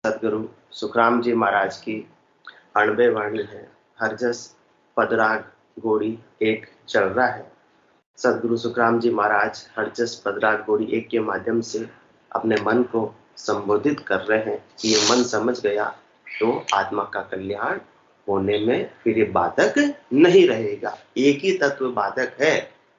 सदगुरु सुखराम जी महाराज की 98 वाणी है। हर जस पदराग गोड़ी एक चल रहा है। सदगुरु सुखराम जी महाराज हर जस पदराग गोड़ी एक के माध्यम से अपने मन को संबोधित कर रहे हैं कि ये मन समझ गया तो आत्मा का कल्याण होने में फिर ये बाधक नहीं रहेगा। एक ही तत्व बाधक है,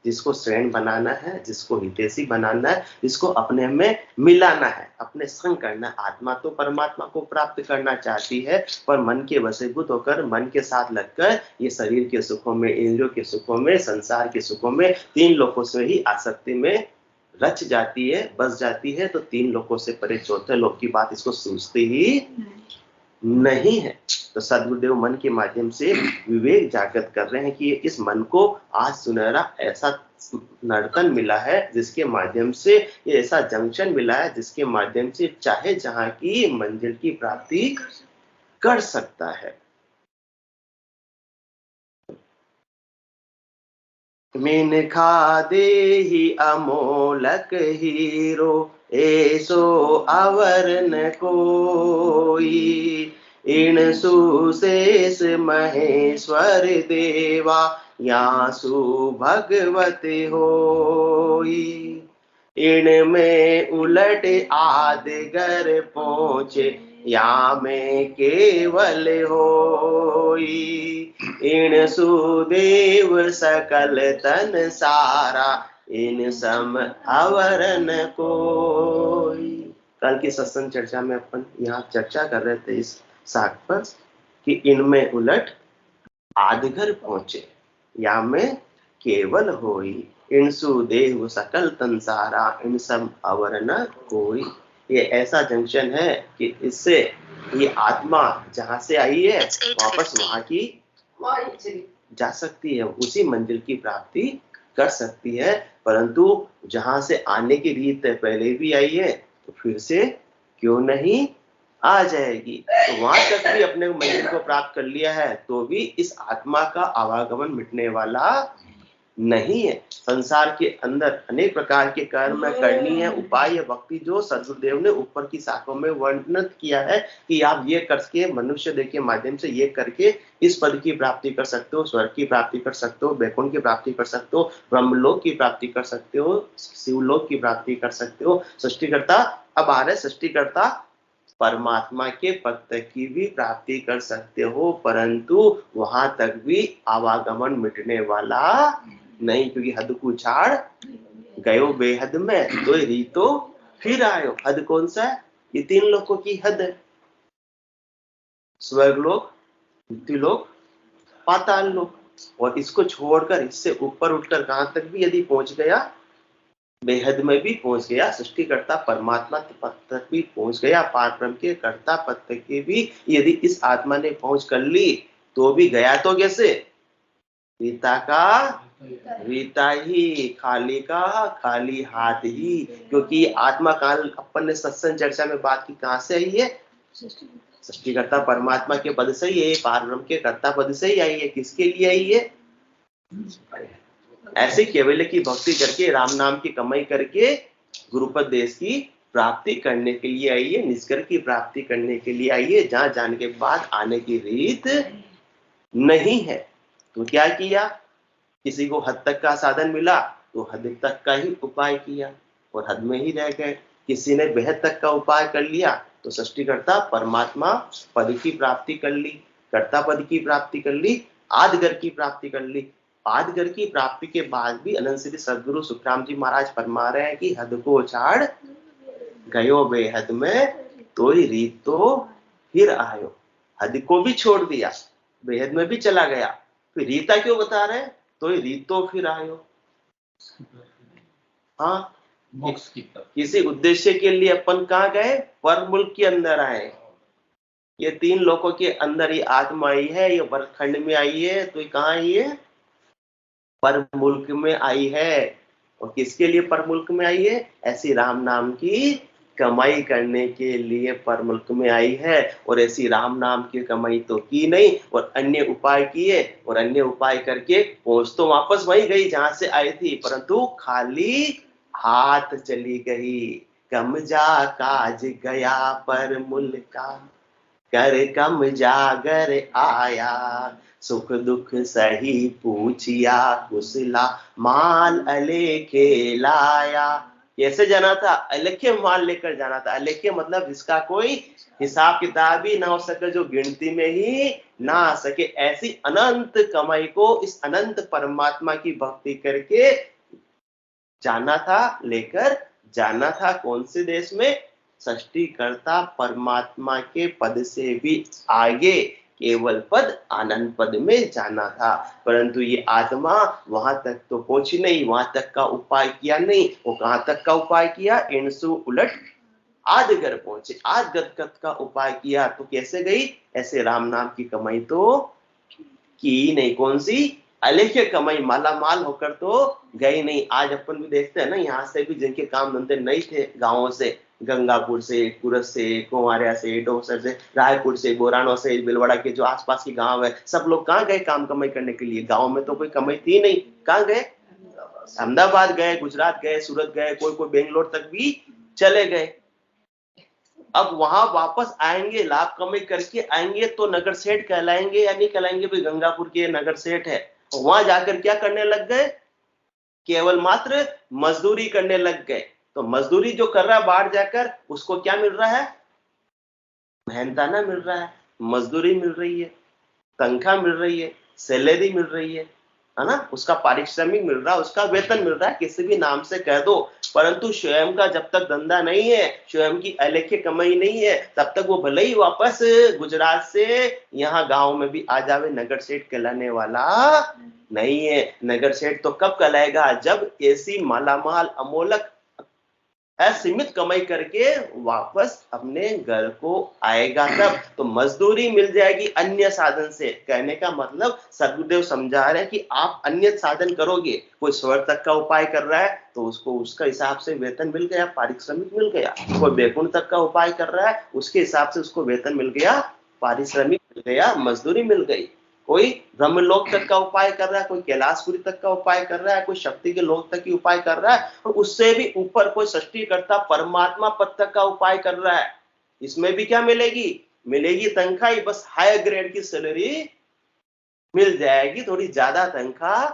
जिसको श्रेण बनाना है, जिसको हितैषी बनाना है, जिसको अपने में मिलाना है, अपने संग करना है। आत्मा तो परमात्मा को प्राप्त करना चाहती है, पर मन के वशीभूत होकर, मन के साथ लगकर ये शरीर के सुखों में, इंद्रियों के सुखों में, संसार के सुखों में, तीन लोकों से ही आसक्ति में रच जाती है, बस जाती है। तो तीन लोकों से परे चौथे लोक की बात इसको सूझती ही नहीं है। तो सदगुरुदेव मन के माध्यम से विवेक जागृत कर रहे हैं कि इस मन को आज सुनहरा ऐसा नर्तन मिला है, जिसके माध्यम से ये ऐसा जंक्शन मिला है, जिसके माध्यम से चाहे जहां की मंजिल की प्राप्ति कर सकता है। मीन खादे ही अमोलक हीरो, ऐसो अवर न कोई। इन सुशेष महेश्वर देवा, यासु भगवत होई। इनमें उलट आदगर पहुँचे, या में केवल होई। इन सुदेव सकल तन सारा, इन सम अवरन कोई। कल की सत्संग चर्चा में अपन यहाँ चर्चा कर रहे थे इस साख पर कि इनमें उलट आदगर पहुंचे, या में केवल होई। इन सुदेव सकल तन सारा, इन सम अवरन कोई। ये ऐसा जंक्शन है कि इससे ये आत्मा जहां से आई है वापस वहां की जा सकती है, उसी मंजिल की प्राप्ति कर सकती है। परंतु जहां से आने की रीत पहले भी आई है, तो फिर से क्यों नहीं आ जाएगी। तो वहां तक भी अपने मंजिल को प्राप्त कर लिया है, तो भी इस आत्मा का आवागमन मिटने वाला नहीं है। संसार के अंदर अनेक प्रकार के कर्म करनी है, उपाय या भक्ति जो सदगुरुदेव ने ऊपर की शाखों में वर्णन किया है कि आप ये करके मनुष्य देह के माध्यम से ये करके इस पद की प्राप्ति कर सकते हो, स्वर्ग की प्राप्ति कर सकते हो, वैकुंठ की प्राप्ति कर सकते हो, ब्रह्मलोक की प्राप्ति कर सकते हो, शिवलोक की प्राप्ति कर सकते हो। सृष्टिकर्ता अब आ रहे, सृष्टिकर्ता परमात्मा के पद तक की भी प्राप्ति कर सकते हो, परंतु वहां तक भी आवागमन मिटने वाला नहीं, क्योंकि हद को छाड़ गयो बेहद में, तो रीतो फिर आयो। हद कौन सा है? ये तीन लोकों की हद है, स्वर्गलोक, मृत्युलोक, पाताल लोक। और इसको छोड़कर इससे ऊपर उठकर कहां तक भी यदि पहुंच गया, बेहद में भी पहुंच गया, सृष्टिकर्ता परमात्मा पद तक भी पहुंच गया, पारब्रह्म के कर्ता पद तक के भी यदि इस आत्मा ने पहुंच कर ली, तो भी गया तो कैसे? रीता का रीता ही, खाली का खाली हाथ ही। क्योंकि आत्मा काल अपन ने सत्संग चर्चा में बात की, कहां से आई है? सृष्टिकर्ता परमात्मा के पद से ही है, पारब्रह्म के कर्ता पद से ही आई है। किसके लिए आई है? ऐसे केवल की भक्ति करके, राम नाम की कमाई करके गुरुपद देश की प्राप्ति करने के लिए आई है, निष्कर की प्राप्ति करने के लिए आई है, जहां जाने के बाद आने की रीत नहीं है। तो क्या किया? किसी को हद तक का साधन मिला तो हद तक का ही उपाय किया और हद में ही रह गए। किसी ने बेहद तक का उपाय कर लिया तो सृष्टिकर्ता परमात्मा पद की प्राप्ति कर ली, कर्ता पद की प्राप्ति कर ली, आदगर की प्राप्ति कर ली। आदगर की प्राप्ति के बाद भी अनंत श्री सदगुरु सुखराम जी महाराज फरमा रहे हैं कि हद को छाड़ गयो बेहद में, तो ही रीत तो फिर आयो। हद को भी छोड़ दिया, बेहद में भी चला गया, फिर रीता क्यों बता रहे हैं? तो ही रीत तो फिर आयो। हाँ, किसी उद्देश्य के लिए अपन कहाँ गए? पर मुल्क के अंदर आए। ये तीन लोगों के अंदर ये आत्मा आई है, ये वर्गखंड में आई है, तो ये कहाँ आई है? पर मुल्क में आई है। और किसके लिए पर मुल्क में आई है? ऐसी राम नाम की कमाई करने के लिए पर मुल्क में आई है। और ऐसी राम नाम की कमाई तो की नहीं, और अन्य उपाय किए, और अन्य उपाय करके पहुंच तो वापस वही गई जहां से आई थी, परंतु खाली हाथ चली गई। कम जा काज गया पर मुल्का, कर कम जागर आया, सुख दुख सही पूछिया, कुशला माल अलेखे लाया। कैसे जाना था? अलेखे माल लेकर जाना था। अलेखे मतलब जिसका कोई हिसाब किताब ही ना हो सके, जो गिनती में ही ना आ सके, ऐसी अनंत कमाई को इस अनंत परमात्मा की भक्ति करके जाना था, लेकर जाना था। कौन से देश में? सृष्टिकर्ता परमात्मा के पद से भी आगे केवल पद आनंद पद में जाना था। परंतु ये आत्मा वहां तक तो पहुंची नहीं, वहां तक का उपाय किया नहीं। वो कहां तक का उपाय किया? इणसु उलट आदगर पहुंचे, आदगत का उपाय किया। तो कैसे गई? ऐसे राम नाम की कमाई तो की नहीं। कौन सी? अलेख्य कमाई, माला माल होकर तो गई नहीं। आज अपन भी देखते हैं ना, यहाँ से भी जिनके काम धंधे नहीं थे, गांवों से, गंगापुर से, कुरस से, कुमारिया से, डोसर से, रायपुर से, बोरानो से, बिलवाड़ा के जो आसपास के गांव है, सब लोग कहाँ गए काम कमाई करने के लिए? गांव में तो कोई कमाई थी नहीं, कहाँ गए? अहमदाबाद गए, गुजरात गए, सूरत गए, कोई कोई बेंगलोर तक भी चले गए। अब वहां वापस आएंगे, लाभ कमाई करके आएंगे तो नगर सेठ कहलाएंगे या नहीं कहलाएंगे? भाई गंगापुर के नगर सेठ है। वहां जाकर क्या करने लग गए? केवल मात्र मजदूरी करने लग गए। तो मजदूरी जो कर रहा है बाहर जाकर, उसको क्या मिल रहा है? मेहनताना मिल रहा है, मजदूरी मिल रही है, तनख्वाह मिल रही है, सैलरी मिल रही है ना? उसका पारिश्रमिक मिल रहा है, उसका वेतन मिल रहा है, किसी भी नाम से कह दो। परंतु स्वयं का जब तक धंधा नहीं है, स्वयं की अलेख्य कमाई नहीं है, तब तक वो भले ही वापस गुजरात से यहाँ गांव में भी आ जावे, नगर सेठ कहलाने वाला नहीं है। नगर सेठ तो कब कहलाएगा? जब ऐसी मालामाल अमोलक असीमित कमाई करके वापस अपने घर को आएगा तब। तो मजदूरी मिल जाएगी अन्य साधन से। कहने का मतलब सदगुरुदेव समझा रहे हैं कि आप अन्य साधन करोगे, कोई स्वर्ग तक का उपाय कर रहा है तो उसको उसका हिसाब से वेतन मिल गया, पारिश्रमिक मिल गया। कोई बैकुंठ तक का उपाय कर रहा है, उसके हिसाब से उसको वेतन मिल गया, पारिश्रमिक मिल गया, मजदूरी मिल गई। कोई ब्रह्मलोक तक का उपाय कर रहा है, कोई कैलाशपुरी तक का उपाय कर रहा है, कोई शक्ति के लोक तक की उपाय कर रहा है, और उससे भी ऊपर कोई सृष्टिकर्ता परमात्मा पद तक का उपाय कर रहा है। इसमें भी क्या मिलेगी? मिलेगी तनख्वाह, बस हायर ग्रेड की सैलरी मिल जाएगी, थोड़ी ज्यादा तनख्वाह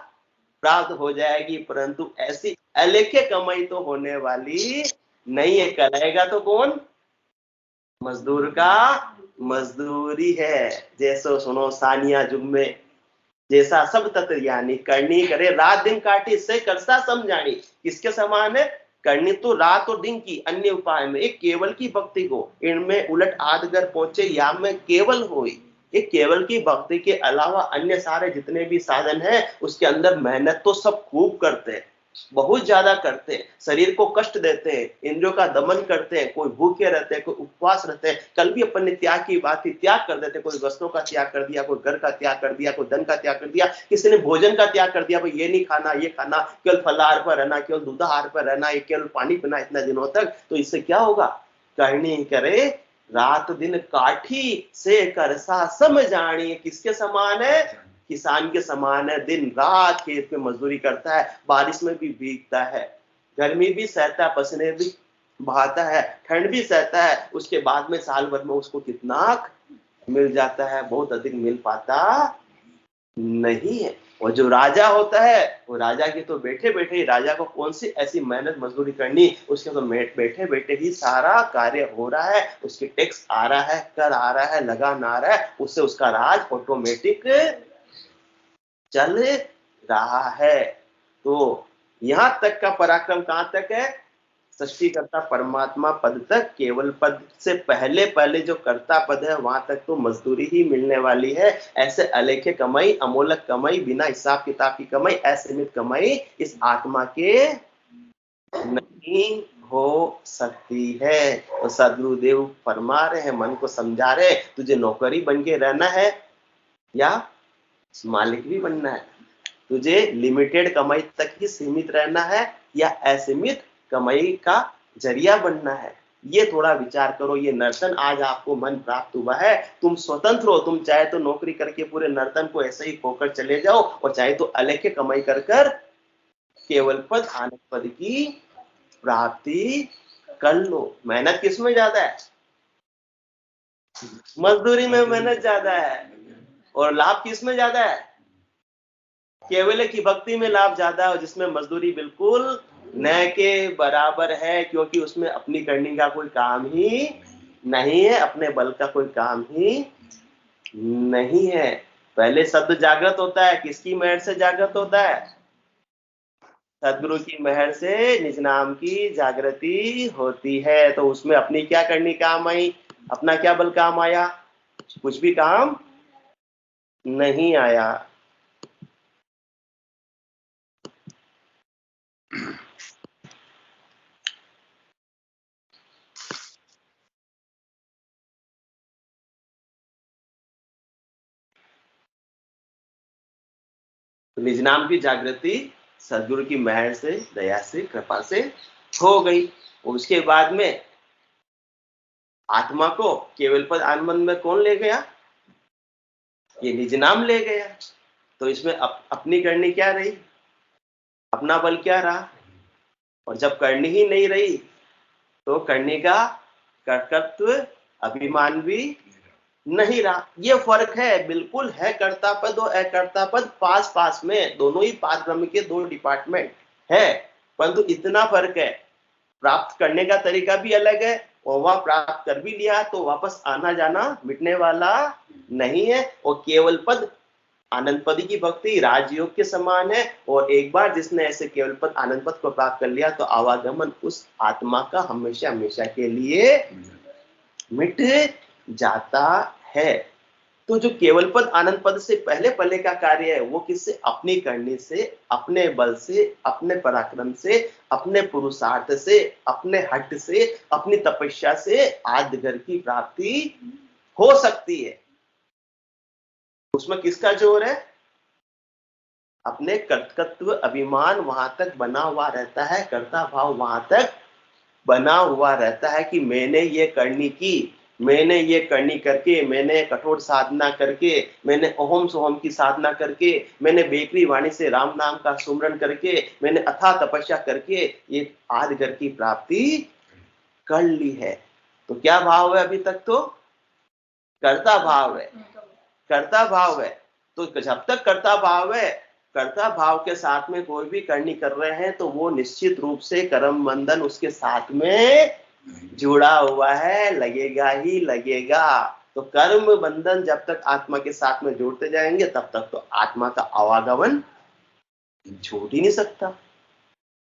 प्राप्त हो जाएगी। परंतु ऐसी अलेख्य कमाई तो होने वाली नहीं है। कलाएगा तो कौन? मजदूर का मजदूरी है। जैसो सुनो सानिया जुग में, जैसा सब तत्व यानी करनी करे, रात दिन काटी से करसा समझानी। किसके समान है? करनी तो रात और दिन की, अन्य उपाय में एक केवल की भक्ति को, इनमें उलट आदगर पहुंचे या में केवल होई। एक केवल की भक्ति के अलावा अन्य सारे जितने भी साधन हैं, उसके अंदर मेहनत तो सब खूब करते हैं, बहुत ज्यादा करते हैं, शरीर को कष्ट देते हैं, इंद्रियों का दमन करते हैं, कोई भूखे रहते हैं, कोई उपवास रहते हैं। कल भी अपन ने त्याग की बात थी, त्याग कर देते, कोई वस्त्रों का त्याग कर दिया, कोई घर का त्याग कर दिया, कोई धन का त्याग कर दिया, किसी ने भोजन का त्याग कर दिया, भाई ये नहीं खाना, ये खाना, केवल फलाहार पर रहना, केवल दूधाहार पर रहना, केवल पानी पीना इतना दिनों तक। तो इससे क्या होगा? करनी करे रात दिन काठी से करसा समझानी। किसके समान है? किसान के समान है। दिन रात खेत में मजदूरी करता है, बारिश में भी भीगता है, गर्मी भी सहता है, पसीने भी बहाता है, ठंड भी सहता है, उसके बाद में साल भर में उसको कितना मिल जाता है? बहुत अधिक मिल पाता नहीं है। और जो राजा होता है, वो राजा की तो बैठे बैठे ही, राजा को कौन सी ऐसी मेहनत मजदूरी करनी, उसके तो बैठे बैठे ही सारा कार्य हो रहा है, उसके टैक्स आ रहा है, कर आ रहा है, लगान आ रहा है, उससे उसका राज ऑटोमेटिक चल रहा है। तो यहां तक का पराक्रम कहां तक है? सृष्टिकर्ता परमात्मा पद तक। केवल पद से पहले पहले जो कर्ता पद है, वहां तक तो मजदूरी ही मिलने वाली है। ऐसे अलेख्य कमाई, अमोलक कमाई, बिना हिसाब किताब की कमाई, असीमित कमाई इस आत्मा के नहीं हो सकती है। और सदगुरुदेव फरमा रहे हैं, मन को समझा रहे, तुझे नौकरी बन के रहना है या मालिक भी बनना है? तुझे लिमिटेड कमाई तक ही सीमित रहना है या असीमित कमाई का जरिया बनना है? ये थोड़ा विचार करो। ये नर्तन आज आपको मन प्राप्त हुआ है, तुम स्वतंत्र हो। तुम चाहे तो नौकरी करके पूरे नर्तन को ऐसे ही खोकर चले जाओ, और चाहे तो अलेख्य कमाई कर कर केवल पद आनंद पद की प्राप्ति कर लो। मेहनत किसमें ज्यादा है? मजदूरी में मेहनत ज्यादा है। और लाभ किसमें ज्यादा है? केवल की भक्ति में लाभ ज्यादा है, जिसमें मजदूरी बिल्कुल न के बराबर है, क्योंकि उसमें अपनी करने का कोई काम ही नहीं है, अपने बल का कोई काम ही नहीं है। पहले शब्द जागृत होता है, किसकी मेहर से जागृत होता है? सदगुरु की मेहर से निज नाम की जागृति होती है। तो उसमें अपनी क्या करनी काम आई? अपना क्या बल काम आया? कुछ भी काम नहीं आया। तो निज नाम की जागृति सदगुरु की मेहर से, दया से, कृपा से हो गई। उसके बाद में आत्मा को केवल पद आनंद में कौन ले गया? ये निज नाम ले गया। तो इसमें अपनी करनी क्या रही? अपना बल क्या रहा? और जब करनी ही नहीं रही तो करने का कर्तृत्व, अभिमान भी नहीं रहा। ये फर्क है, बिल्कुल है कर्ता पद और अकर्ता पद पास पास में, दोनों ही पाद ब्रह्म के दो डिपार्टमेंट है, परंतु इतना फर्क है, प्राप्त करने का तरीका भी अलग है। और वह प्राप्त कर भी लिया तो वापस आना जाना मिटने वाला नहीं है। और केवल पद आनंद पद की भक्ति राजयोग के समान है। और एक बार जिसने ऐसे केवल पद आनंद पद को प्राप्त कर लिया तो आवागमन उस आत्मा का हमेशा हमेशा के लिए मिट जाता है। तो जो केवल पद आनंद पद से पहले पहले का कार्य है वो किससे? अपनी करने से, अपने बल से, अपने पराक्रम से, अपने पुरुषार्थ से, अपने हट से, अपनी तपस्या से आदि घर की प्राप्ति हो सकती है। उसमें किसका जोर है? अपने कर्तृत्व अभिमान वहां तक बना हुआ रहता है, कर्ता भाव वहां तक बना हुआ रहता है कि मैंने ये करनी की, मैंने ये करनी करके, मैंने कठोर साधना करके, मैंने अहोम सोहम की साधना करके, मैंने बेकरी वाणी से राम नाम का सुमरन करके, मैंने अथाह तपस्या करके ये आदि घर की प्राप्ति कर ली है। तो क्या भाव है? अभी तक तो कर्ता भाव है, कर्ता भाव है। तो जब तक कर्ता भाव है, कर्ता भाव के साथ में कोई भी करनी कर रहे हैं तो वो निश्चित रूप से कर्म बंधन उसके साथ में जुड़ा हुआ है, लगेगा ही लगेगा। तो कर्म बंधन जब तक आत्मा के साथ में जुड़ते जाएंगे तब तक तो आत्मा का आवागमन छूट ही नहीं सकता।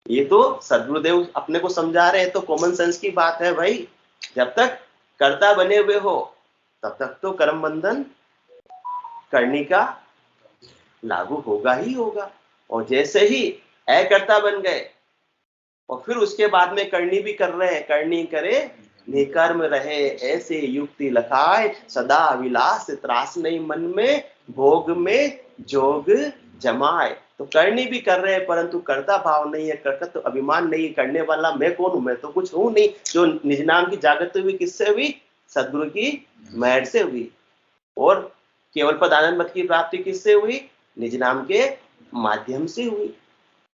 ये तो सदगुरुदेव अपने को समझा रहे हैं, तो कॉमन सेंस की बात है भाई। जब तक कर्ता बने हुए हो तब तक तो कर्म बंधन करने का लागू होगा ही होगा। और जैसे ही अकर्ता बन गए और फिर उसके बाद में करनी भी कर रहे हैं, करनी करे निकर्म रहे, ऐसे युक्ति लखाए, सदा विलास त्रास नहीं मन में, भोग में जोग जमाए। तो करनी भी कर रहे हैं परंतु कर्ता भाव नहीं है, कर्तृत्व तो अभिमान नहीं, करने वाला मैं कौन हूं? मैं तो कुछ हूं नहीं। जो निज नाम की जागृति हुई किससे हुई? सदगुरु की मेहर से हुई। और केवल पद आनंद मत की प्राप्ति किससे हुई? निज नाम के माध्यम से हुई।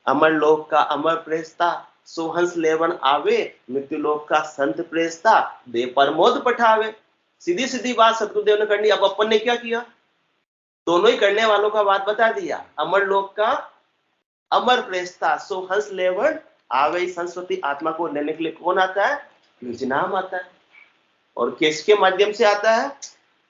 अमर लोक का अमर प्रेस्ता, सोहंस लेवन आवे, मृत्यु लोक का संत प्रेस्ता, दे परमोद पठावे। सीधी सीधी बात सतगुरुदेव ने करनी। अब अपन ने क्या किया? दोनों ही करने वालों का बात बता दिया। अमर लोक का अमर प्रेस्ता, सोहंस लेवन आवे, सरस्वती आत्मा को लेने के लिए कौन आता है? निज नाम आता है। और किसके माध्यम से आता है?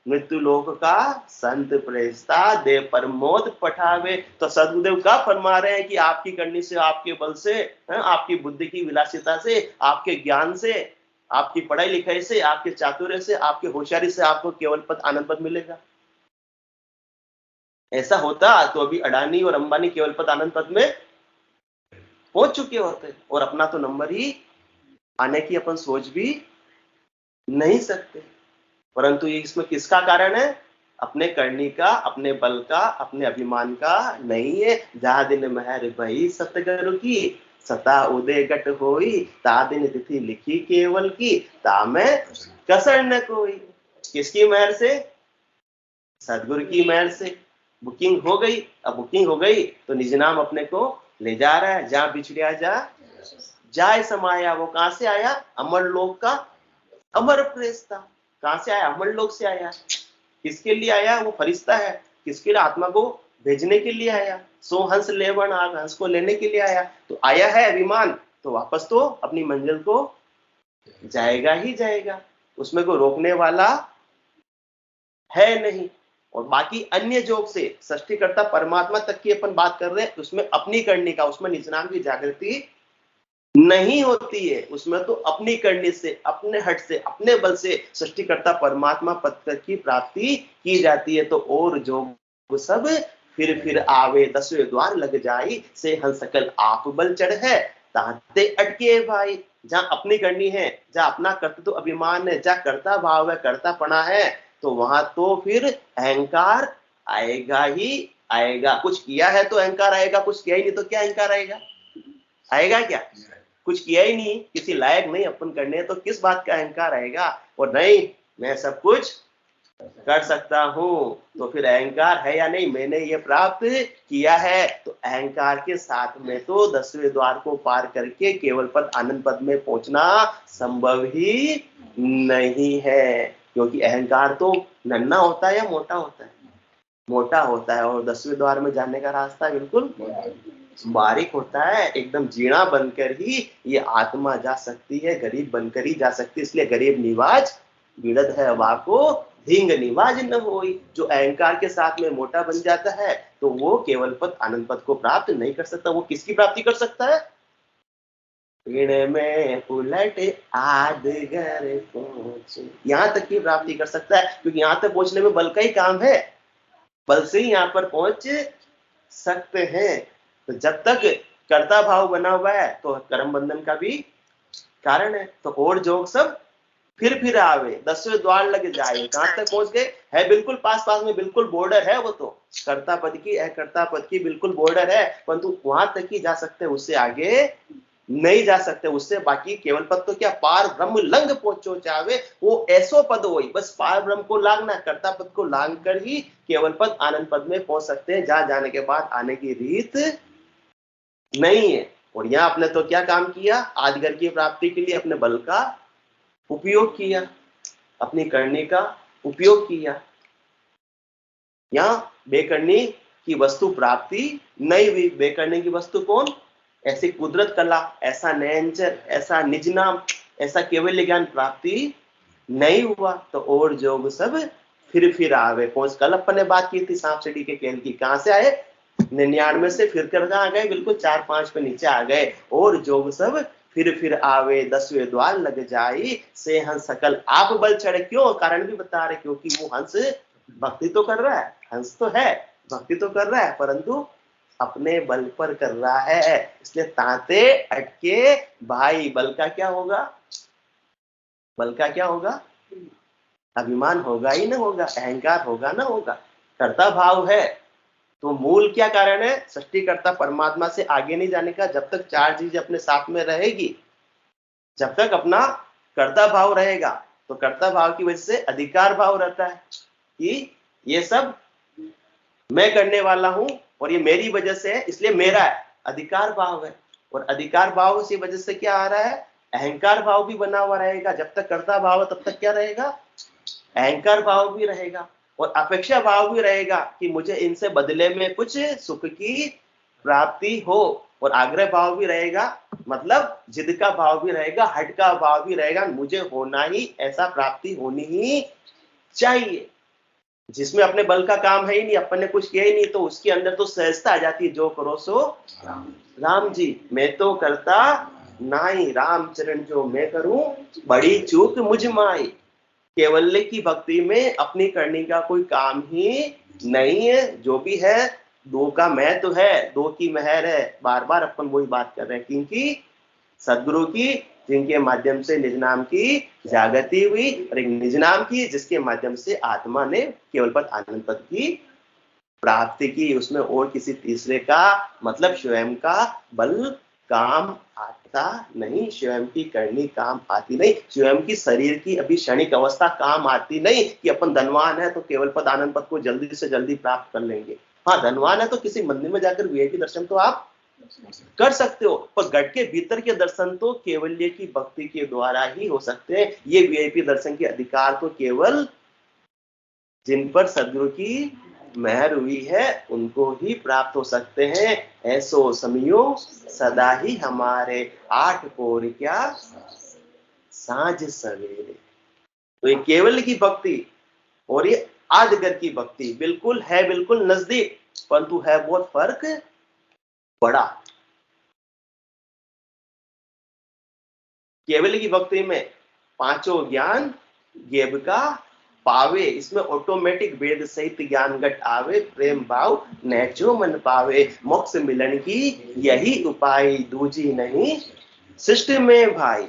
मृत्यु लोक का संत प्रेस्ता, दे परमोद पठावे। तो सदगुरुदेव का फरमा रहे हैं कि आपकी करनी से, आपके बल से, आपकी बुद्धि की विलासिता से, आपके ज्ञान से, आपकी पढ़ाई लिखाई से, आपके चातुर्य से, आपके होशियारी से आपको केवल पद आनंद पद मिलेगा। ऐसा होता तो अभी अडानी और अंबानी केवल पद आनंद पद में पहुंच चुके होते, और अपना तो नंबर ही आने की अपन सोच भी नहीं सकते। परंतु ये इसमें किसका कारण है? अपने करनी का, अपने बल का, अपने अभिमान का नहीं है। जहा दिन मेहर भई सतगुरु की, सता उदय गट होई, ता दिन तिथि लिखी केवल की, ता में कसर न कोई। किसकी मेहर से? सदगुरु की मेहर से बुकिंग हो गई। अब बुकिंग हो गई तो निज नाम अपने को ले जा रहा है। जहां बिछड़िया जा जाय समाया। वो कहां से आया? अमर लोक का अमर फरिश्ता। कहां से आया? अमर लोक से आया। किसके लिए आया? वो फरिश्ता है। किसके लिए? आत्मा को भेजने के लिए आया। सो हंस लेवन आग, हंस को लेने के लिए आया। तो आया है अभिमान, तो वापस तो अपनी मंजिल को जाएगा ही जाएगा, उसमें कोई रोकने वाला है नहीं। और बाकी अन्य योग से सृष्टिकर्ता परमात्मा तक की अपन बात कर रहे हैं, उसमें अपनी करनी का, उसमें निज नाम की जागृति नहीं होती है। उसमें तो अपनी करनी से, अपने हट से, अपने बल से सृष्टिकर्ता परमात्मा पद तक की प्राप्ति की जाती है। तो और जो सब फिर आवे, 10वें द्वार लग जाई, से हं सकल आप बल चढ़ है, ताते अटके भाई। जहां अपनी करनी है, जहां अपना कर्तृत्व अभिमान है, जहां कर्ता भाव है, कर्तापना है, तो वहां तो फिर अहंकार आएगा ही आएगा। कुछ किया है तो अहंकार आएगा, कुछ किया ही नहीं तो क्या अहंकार आएगा? आएगा क्या? कुछ किया ही नहीं, किसी लायक नहीं अपन करने, तो किस बात का अहंकार आएगा? और नहीं, मैं सब कुछ कर सकता हूं, तो फिर अहंकार है या नहीं? मैंने ये प्राप्त किया है, तो अहंकार के साथ में तो 10वें द्वार को पार करके केवल पद आनंद पद में पहुंचना संभव ही नहीं है। क्योंकि अहंकार तो नन्हा होता है या मोटा होता है? मोटा होता है। और 10वें द्वार में जाने का रास्ता बिल्कुल बारीक होता है। एकदम जीना बनकर ही ये आत्मा जा सकती है, गरीब बनकर ही जा सकती है। इसलिए गरीब निवाज बिड़द है वाको, धिंग निवाज न होई। जो अहंकार के साथ में मोटा बन जाता है, तो वो केवल पद आनंद पद को प्राप्त नहीं कर सकता। वो किसकी प्राप्ति कर सकता है? ऋण में उलट आदगर पहुंचे, यहां तक की प्राप्ति कर सकता है। क्योंकि यहां तक पहुंचने में बल का ही काम है, बल से ही यहाँ पर पहुंच सकते हैं। तो जब तक कर्ता भाव बना हुआ है, तो कर्म बंधन का भी कारण है। तो और जोग सब फिर आवे, 10वें द्वार लग जाए। कहां तक पहुंच गए? है बिल्कुल पास में, बिल्कुल बॉर्डर है। वो तो कर्ता पद की, अकर्ता पद की बिल्कुल बॉर्डर है, परंतु वहां तक ही जा सकते, उससे आगे नहीं जा सकते। उससे बाकी केवल पद तो क्या, पार ब्रह्म लंग पहुंचो चावे, वो ऐसो पद वही, बस पार ब्रह्म को लांगना, कर्ता पद को लांग कर ही केवल पद आनंद पद में पहुंच सकते हैं, जहां जाने के बाद आने की रीत नहीं है। और यहां आपने तो क्या काम किया? आदिगर की प्राप्ति के लिए अपने बल का उपयोग किया, अपनी करने का उपयोग किया। यहां बेकरनी की वस्तु प्राप्ति नहीं हुई। बेकरनी की वस्तु कौन? ऐसी कुदरत कला, ऐसा नयनचर, ऐसा निज नाम, ऐसा केवल ज्ञान प्राप्ति नहीं हुआ। तो और जोग सब फिर आवे पहुंच। कल अपन ने बात की थी सांप सीढ़ी के खेल की। कहां से आए? 99 से फिर कर आ गए, बिल्कुल 4-5 पे नीचे आ गए। और जोग सब फिर आवे, 10वें द्वार लग जाई, से हंस सकल आप बल चढ़े। क्यों? कारण भी बता रहे, क्योंकि वो हंस भक्ति तो कर रहा है, हंस तो है, भक्ति तो कर रहा है, परंतु अपने बल पर कर रहा है। इसलिए ताते अटके भाई। बल का क्या होगा? बल का क्या होगा? अभिमान होगा ही ना होगा, अहंकार होगा ना होगा, कर्ता भाव है। तो मूल क्या कारण है? सृष्टिकर्ता परमात्मा से आगे नहीं जाने का। जब तक 4 चीज अपने साथ में रहेगी, जब तक अपना कर्ता भाव रहेगा, तो कर्ता भाव की वजह से अधिकार भाव रहता है कि ये सब मैं करने वाला हूं और ये मेरी वजह से है, इसलिए मेरा है। अधिकार भाव है। और अधिकार भाव की वजह से क्या आ रहा है? अहंकार भाव भी बना हुआ रहेगा। जब तक कर्ता भाव है, तब तक क्या रहेगा? अहंकार भाव भी रहेगा। और अपेक्षा भाव भी रहेगा कि मुझे इनसे बदले में कुछ सुख की प्राप्ति हो। और आग्रह भाव भी रहेगा, मतलब जिद का भाव भी रहेगा, हट का भाव भी रहेगा, मुझे होना ही, ऐसा प्राप्ति होनी ही चाहिए। जिसमें अपने बल का काम है ही नहीं, अपन ने कुछ किया ही नहीं, तो उसके अंदर तो सहजता आ जाती है। जो करो सो राम जी, मैं तो करता नाई, राम चरण जो मैं करूं, बड़ी चूक मुझ माई। केवल्य की भक्ति में अपनी करने का कोई काम ही नहीं है। जो भी है, दो का मैं तो है, दो की मेहर है। बार बार अपन वही बात कर रहे हैं, क्योंकि सदगुरु की, जिनके माध्यम से निज नाम की जागृति हुई, और एक निज नाम की जिसके माध्यम से आत्मा ने केवल पद आनंद पद की प्राप्ति की। उसमें और किसी तीसरे का, मतलब स्वयं का बल काम आता नहीं, स्वयं की करनी काम आती नहीं, स्वयं की शरीर की अभी क्षणिक अवस्था काम आती नहीं कि अपन धनवान है तो केवल पद आनंद पद को जल्दी से जल्दी प्राप्त कर लेंगे। हाँ, धनवान है तो किसी मंदिर में जाकर वीआईपी दर्शन तो आप कर सकते हो, पर घट के भीतर के दर्शन तो केवल्य की भक्ति के द्वारा ही हो सकते हैं। ये वीआईपी दर्शन के अधिकार तो केवल जिन पर सदगुरु की मेहर हुई है उनको ही प्राप्त हो सकते हैं। ऐसो समियो सदा ही हमारे, आठ पौर क्या साँझ सवेरे। तो ये केवल की भक्ति और ये आदगर की भक्ति बिल्कुल है, बिल्कुल नजदीक, परंतु है बहुत फर्क बड़ा। केवल की भक्ति में पांचों ज्ञान गेब का पावे, इसमें ऑटोमेटिक वेद सहित ज्ञान घट आवे, प्रेम भाव नैचो मन पावे, मोक्ष मिलन की यही उपाय, दूजी नहीं सृष्टि में भाई।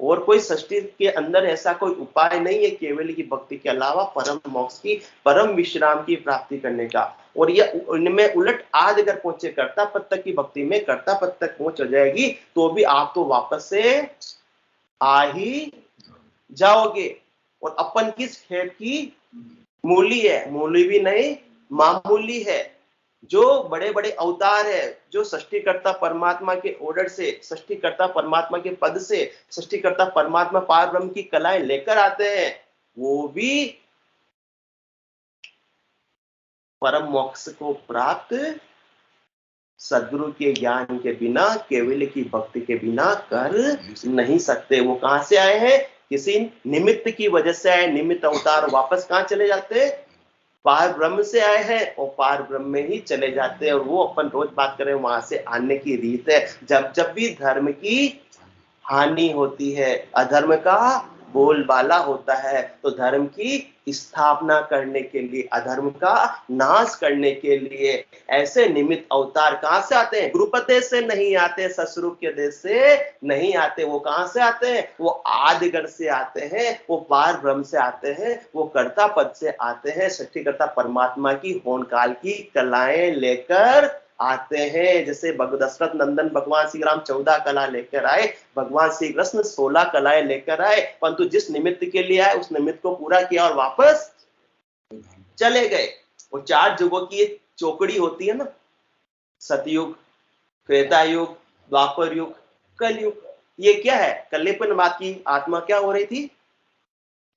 और कोई सृष्टि के अंदर ऐसा कोई उपाय नहीं है केवल की भक्ति के अलावा परम मोक्ष की, परम विश्राम की प्राप्ति करने का। और यह उनमें उलट आज अगर पहुंचे कर्ता पद तक की भक्ति में, कर्ता पद तक पहुंच जाएगी तो भी आप तो वापस से आ ही जाओगे। और अपन किस खेत की मूली है, मूली भी नहीं मामूली है। जो बड़े बड़े अवतार है, जो सृष्टिकर्ता परमात्मा के ऑर्डर से, सृष्टिकर्ता परमात्मा के पद से, सृष्टिकर्ता परमात्मा पार ब्रह्म की कलाएं लेकर आते हैं, वो भी परम मोक्ष को प्राप्त सदगुरु के ज्ञान के बिना, केवल की भक्ति के बिना कर नहीं सकते। वो कहां से आए हैं? किसी निमित्त की वजह से आए। निमित्त अवतार वापस कहां चले जाते हैं? पार ब्रह्म से आए हैं और पार ब्रह्म में ही चले जाते हैं। और वो अपन रोज बात करें वहां से आने की रीत है। जब जब भी धर्म की हानि होती है, अधर्म का बोलबाला होता है, तो धर्म की स्थापना करने के लिए, अधर्म का नाश करने के लिए ऐसे निमित्त अवतार कहां से आते हैं? गुरुपद देश से नहीं आते, ससुरूप के देश से नहीं आते। वो कहां से आते हैं? वो आदिगढ़ से आते हैं, वो पार ब्रह्म से आते हैं, वो कर्ता पद से आते हैं। सृष्टिकर्ता परमात्मा की होन काल की कलाएं लेकर आते हैं। जैसे दशरथ नंदन भगवान श्री राम 14 कला लेकर आए, भगवान श्री कृष्ण 16 कलाएं लेकर आए, परंतु जिस निमित्त के लिए आए उस निमित्त को पूरा किया और वापस चले गए। और 4 युगों की एक चौकड़ी होती है ना, सतयुग, त्रेता युग, द्वापर युग, कलयुग। ये क्या है? कल्लेपन बात की आत्मा क्या हो रही थी?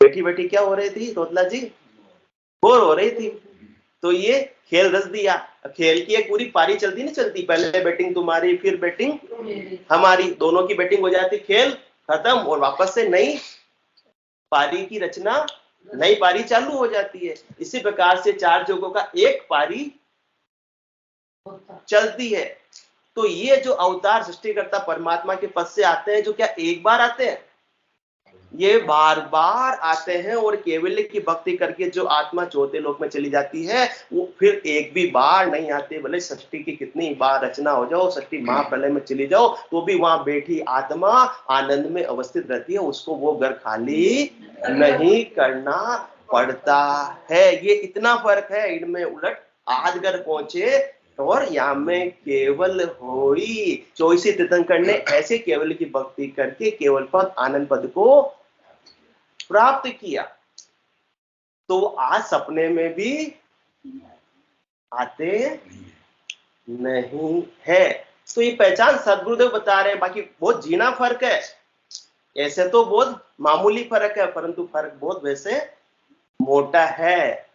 बैठी बैठी क्या हो रही थी तोतला जी? बोर हो रही थी। तो ये खेल रच दिया। खेल की एक पूरी पारी चलती नहीं चलती, पहले बैटिंग तुम्हारी फिर बैटिंग हमारी, दोनों की बैटिंग हो जाती, खेल खत्म और वापस से नई पारी की रचना, नई पारी चालू हो जाती है। इसी प्रकार से 4 युगों का एक पारी चलती है। तो ये जो अवतार सृष्टिकर्ता परमात्मा के पद से आते हैं, जो क्या एक बार आते हैं? ये बार बार आते हैं। और केवल्य की भक्ति करके जो आत्मा चौथे लोक में चली जाती है, वो फिर एक भी बार नहीं आते। भले सृष्टि की कितनी बार रचना हो जाओ, सृष्टि महाप्रलय में चली जाओ, तो भी वहां बैठी आत्मा आनंद में अवस्थित रहती है। उसको वो घर खाली नहीं करना पड़ता है। ये इतना फर्क है इनमें। उलट आज घर पहुंचे और यहाँ में केवल होई 24 तीर्थंकर ने ऐसे केवल की भक्ति करके केवल पद आनंद पद को प्राप्त किया। तो आज सपने में भी आते नहीं है। तो ये पहचान सदगुरुदेव बता रहे हैं। बाकी बहुत जीना फर्क है, ऐसे तो बहुत मामूली फर्क है, परंतु फर्क बहुत वैसे मोटा है।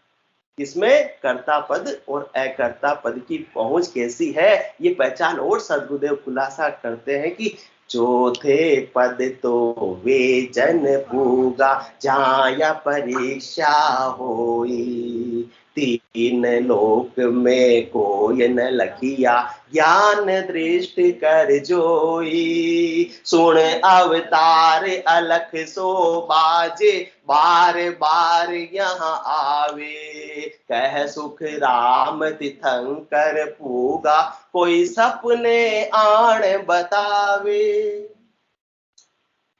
इसमें कर्ता पद और अकर्ता पद की पहुंच कैसी है, ये पहचान और सदगुरुदेव खुलासा करते हैं कि चौथे पद तो वे जन पूगा, जाया परीक्षा होई, 3 लोक में कोई न लखिया, ज्ञान दृष्टि कर जोई, सुन अवतार अलख सो बाजे, बार बार यहाँ आवे, कह सुख राम तीर्थंकर पूगा, कोई सपने आण बतावे।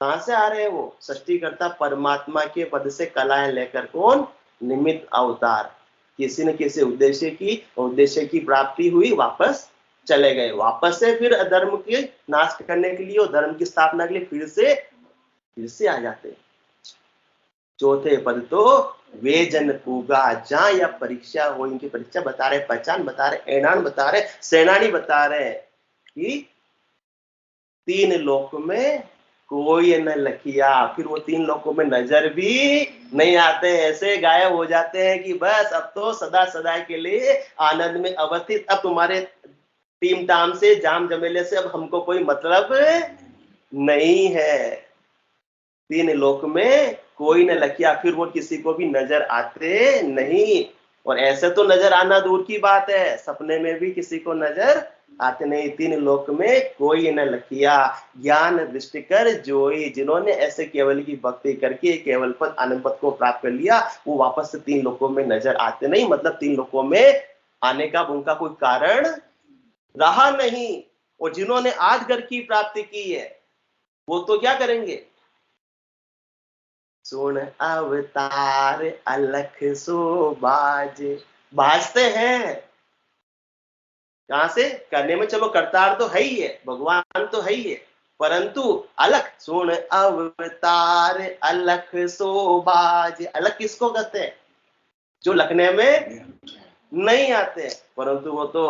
कहां से आ रहे हैं वो? सृष्टिकर्ता परमात्मा के पद से कलाएं लेकर। कौन? निमित्त अवतार। किसी न किसी उद्देश्य की प्राप्ति हुई, वापस चले गए। वापस से फिर अधर्म के नाश करने के लिए और धर्म की स्थापना के लिए फिर से आ जाते हैं। चौथे पद तो वे जन पूगा, जहां या परीक्षा हो, इनकी परीक्षा बता रहे, पहचान बता रहे, ऐलान बता रहे, सेनानी बता रहे। कि तीन लोक में कोई न लखिया। फिर वो तीन लोकों में नजर भी नहीं आते, ऐसे गायब हो जाते हैं कि बस अब तो सदा सदा के लिए आनंद में अवस्थित। अब तुम्हारे टीम टाम से, जाम जमेले से अब हमको कोई मतलब नहीं है। तीन लोक में कोई न लखिया, फिर वो किसी को भी नजर आते नहीं। और ऐसे तो नजर आना दूर की बात है, सपने में भी किसी को नजर आते नहीं। तीन लोक में कोई न लखिया, ज्ञान दृष्टि कर जोई। जिन्होंने ऐसे केवल की भक्ति करके केवल पद आनंद पद को प्राप्त कर लिया, वो वापस से तीन लोकों में नजर आते नहीं। मतलब तीन लोकों में आने का उनका कोई कारण रहा नहीं। और जिन्होंने आज घर की प्राप्ति की है, वो तो क्या करेंगे? सुन अवतार अलख सो बाजे। बाजते हैं कहां से? करने में चलो करतार तो है ही है, भगवान तो है ही है, परंतु अलख, सुन अवतार अलख सो बाजे। अलख किसको कहते हैं? जो लखने में नहीं आते, परंतु वो तो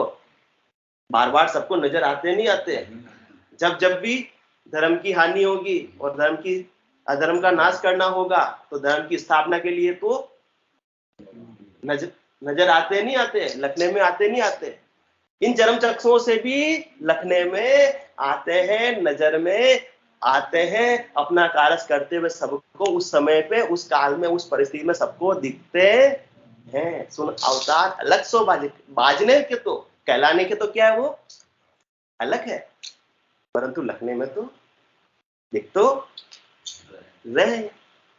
बार बार सबको नजर आते नहीं आते। जब जब भी धर्म की हानि होगी और धर्म की अधर्म का नाश करना होगा, तो धर्म की स्थापना के लिए तो नजर आते नहीं आते, लखने में आते नहीं आते। इन चरम चक्षुओं से भी लखने में आते हैं, नजर में आते हैं। अपना कार्य करते हुए सबको उस समय पे, उस काल में, उस परिस्थिति में सबको दिखते हैं। सुन अवतार अलग सो बाजे। बाजने के तो, कहलाने के तो क्या है, वो अलग है, परंतु लखने में तो दिख तो रहे।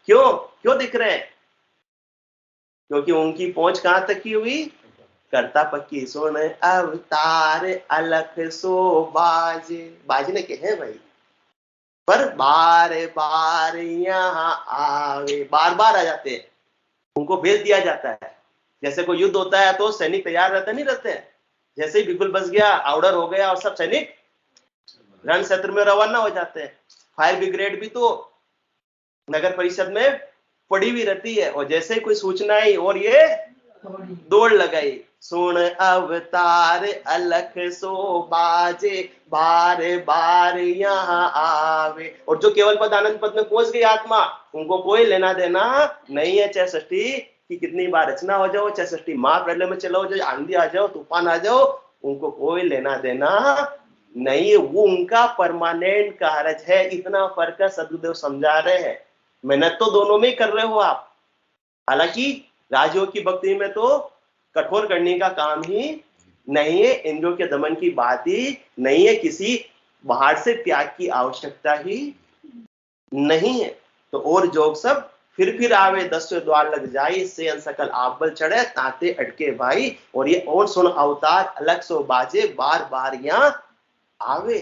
क्यों क्यों दिख रहे हैं? क्योंकि उनकी पहुंच कहां तक की हुई? करता पक्की। सुन अवतार अलख सो बाजे। बाजने के हैं भाई, पर बार बार यहाँ आवे। बार बार आ जाते हैं, उनको भेज दिया जाता है। जैसे कोई युद्ध होता है तो सैनिक तैयार रहते नहीं रहते हैं? जैसे ही बिगुल बज गया, ऑर्डर हो गया, और सब सैनिक रण क्षेत्र में रवाना हो जाते हैं। फायर ब्रिगेड भी तो नगर परिषद में पड़ी हुई रहती है, और जैसे ही कोई सूचना आई और ये दौड़ लगाई। सुन अवतार अलख सो बाजे, बार बार यहाँ आवे। और जो केवल पद आनंद पद में पहुंच गई आत्मा, उनको कोई लेना देना नहीं है। चाहे सृष्टि की कितनी बार रचना हो जाओ, चाहे सृष्टि महाप्रलय में चलो जाओ, आंधी आ जाओ, तूफान आ जाओ, उनको कोई लेना देना नहीं है। वो उनका परमानेंट कार्य है। इतना फर्क है, सदगुरुदेव समझा रहे हैं। मेहनत तो दोनों में ही कर रहे हो आप। हालांकि राजयोग की भक्ति में तो कठोर करने का काम ही नहीं है, इंद्रियों के दमन की बात ही नहीं है, किसी बाहर से त्याग की आवश्यकता ही नहीं है। तो और जोग सब फिर आवे, 10वें द्वार लग जाए, से सकल आप बल चढ़े, ताते अटके भाई। और ये और सुन अवतार अलग सो बाजे, बार बार यहाँ आवे।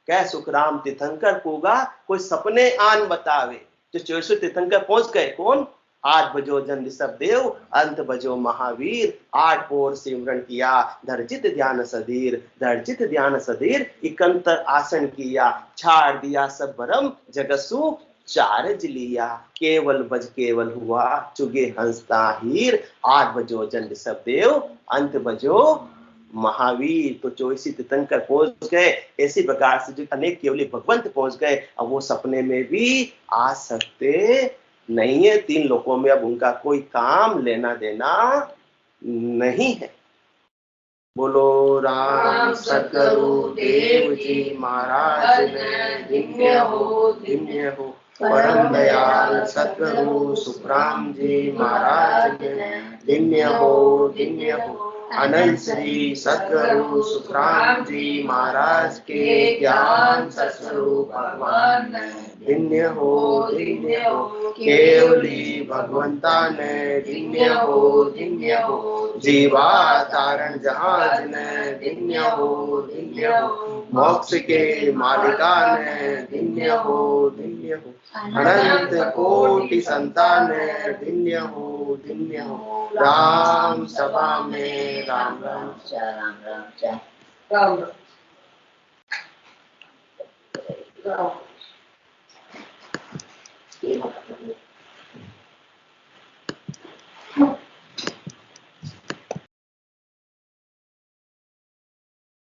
कह सुखराम तीर्थंकर पूगा, कोई सपने आन बतावे। जो 24 तीर्थंकर पहुंच गए, कौन? 8 बजो जन ऋषभ देव, अंत बजो महावीर। 8 पोर सिमरन किया, धरचित ध्यान सधीर। धरचित ध्यान सधीर, इकंतर आसन किया। छाड़ दिया सब भरम, जगसु चारज लिया। केवल बज केवल हुआ, चुगे हंसता हीर। 8 बजो जन ऋषभ देव, अंत बजो महावीर। तो 24 तीर्थंकर पहुंच गए। इसी प्रकार से जो अनेक केवली भगवंत पहुंच गए, अब वो सपने में भी आ सकते नहीं है। 3 लोकों में अब उनका कोई काम लेना देना नहीं है। बोलो राम सतगुरु देव जी महाराज ने धन्य हो, धन्य हो। परम दयाल सतगुरु सुखराम जी महाराज ने धन्य हो, धन्य हो। अनंत श्री सतगुरु सुखराम जी महाराज के ज्ञान सत्स्वरूप भगवान धन्य हो, धन्य हो। केवली भगवंता ने धन्य हो, धन्य हो। जीवा तारण जहाज ने धन्य हो, धन्य हो। मोक्ष के मालिका ने धन्य हो, धन्य हो। अनंत कोटि संतान ने धन्य हो, धन्य हो। राम सभा में राम राम राम राम राम राम।